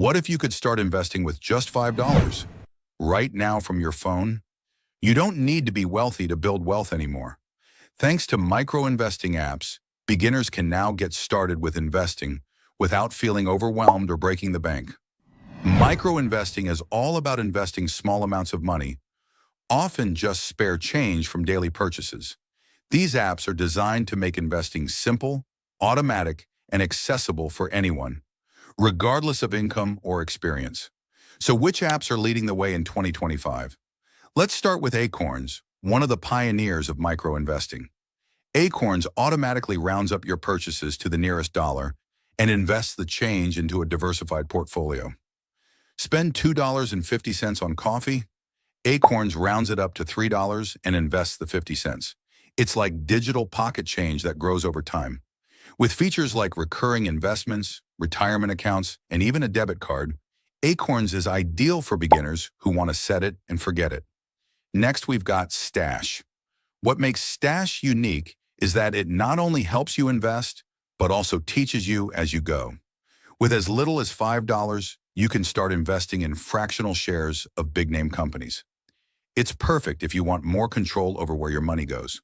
What if you could start investing with just $5 right now from your phone? You don't need to be wealthy to build wealth anymore. Thanks to micro-investing apps, beginners can now get started with investing without feeling overwhelmed or breaking the bank. Micro-investing is all about investing small amounts of money, often just spare change from daily purchases. These apps are designed to make investing simple, automatic, and accessible for anyone, regardless of income or experience. So which apps are leading the way in 2025? Let's start with Acorns, one of the pioneers of micro-investing. Acorns automatically rounds up your purchases to the nearest dollar and invests the change into a diversified portfolio. Spend $2.50 on coffee, Acorns rounds it up to $3 and invests the 50 cents. It's like digital pocket change that grows over time. With features like recurring investments, retirement accounts, and even a debit card, Acorns is ideal for beginners who want to set it and forget it. Next, we've got Stash. What makes Stash unique is that it not only helps you invest, but also teaches you as you go. With as little as $5, you can start investing in fractional shares of big-name companies. It's perfect if you want more control over where your money goes.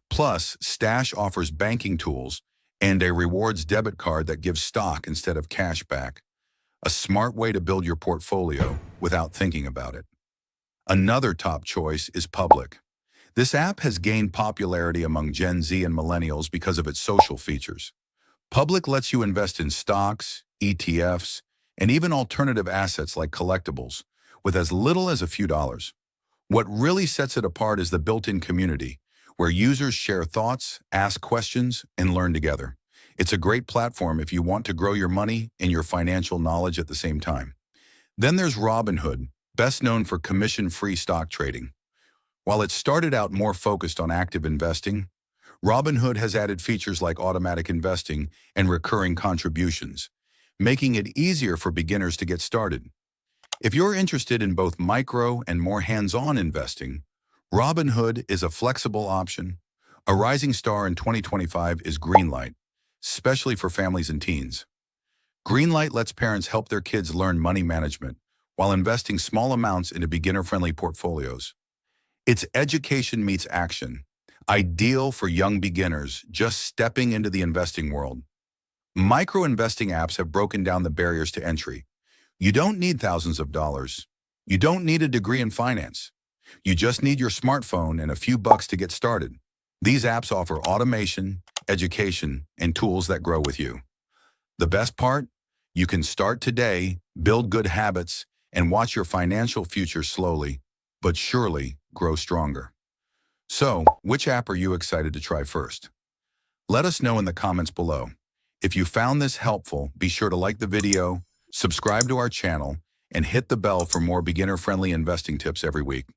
Plus, Stash offers banking tools and a rewards debit card that gives stock instead of cash back. A smart way to build your portfolio without thinking about it. Another top choice is Public. This app has gained popularity among Gen Z and millennials because of its social features. Public lets you invest in stocks, ETFs, and even alternative assets like collectibles with as little as a few dollars. What really sets it apart is the built-in community, where users share thoughts, ask questions, and learn together. It's a great platform if you want to grow your money and your financial knowledge at the same time. Then there's Robinhood, best known for commission-free stock trading. While it started out more focused on active investing, Robinhood has added features like automatic investing and recurring contributions, making it easier for beginners to get started. If you're interested in both micro and more hands-on investing, Robinhood is a flexible option. A rising star in 2025 is Greenlight, especially for families and teens. Greenlight lets parents help their kids learn money management while investing small amounts into beginner-friendly portfolios. It's education meets action, ideal for young beginners just stepping into the investing world. Micro-investing apps have broken down the barriers to entry. You don't need thousands of dollars. You don't need a degree in finance. You just need your smartphone and a few bucks to get started. These apps offer automation, education, and tools that grow with you. The best part? You can start today, build good habits, and watch your financial future slowly, but surely grow stronger. So, which app are you excited to try first? Let us know in the comments below. If you found this helpful, be sure to like the video, subscribe to our channel, and hit the bell for more beginner-friendly investing tips every week.